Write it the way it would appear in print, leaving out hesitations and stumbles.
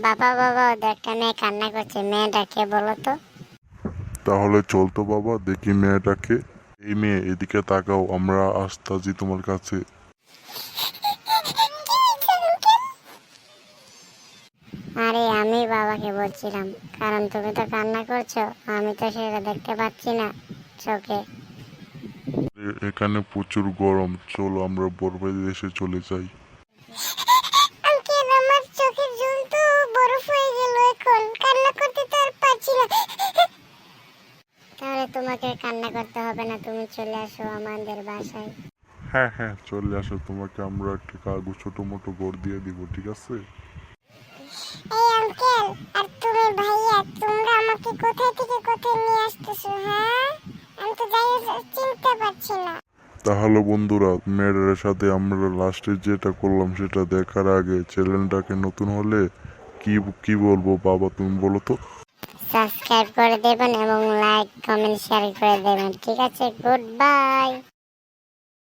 বাবা বাবা, ওদের একটা মেয়ে কান্না করছে, মেয়েটাকে বলো তো। তাহলে চল তো বাবা, দেখি মেয়েটাকে। এই মেয়ে, এদিকে তাকাও, আমরা আসতাছি তোমার কাছে। আরে আমি বাবাকে বলছিলাম, কারণ তুমি তো কান্না করছো, আমি তো সেটা দেখতে পাচ্ছি না চোখে। এখানে প্রচুর গরম, চলো আমরা বরফের দেশে চলে যাই। আঙ্কেল, আমার চোখের জল তো বরফ হয়ে গেল, এখন কান্না করতে তো আর পারছি না। তাহলে তোমাকে কান্না করতে হবে না, তুমি চলে আসো আমাদের বাসায়। হ্যাঁ হ্যাঁ, চলে আসো, তোমাকে আমরা একটা কাগজ ছোট মোটো ঘর দিয়ে দিব, ঠিক আছে? এই আঙ্কেল আর তুমি ভাইয়া, তোমরা আমাকে কোথায় থেকে কোথায় নিয়ে আসতেছো? হ্যাঁ, আমি তো যাই চিনতে পারছি না। তাহলে বন্ধুরা, মেয়েটার সাথে আমরা লাস্টে যেটা করলাম সেটা দেখার আগে চ্যানেলটাকে নতুন হলে কি কি বলবো বাবা, তুমি বলো তো। সাবস্ক্রাইব করে দেবেন এবং লাইক কমেন্ট শেয়ার করে দেবেন, ঠিক আছে? Good bye.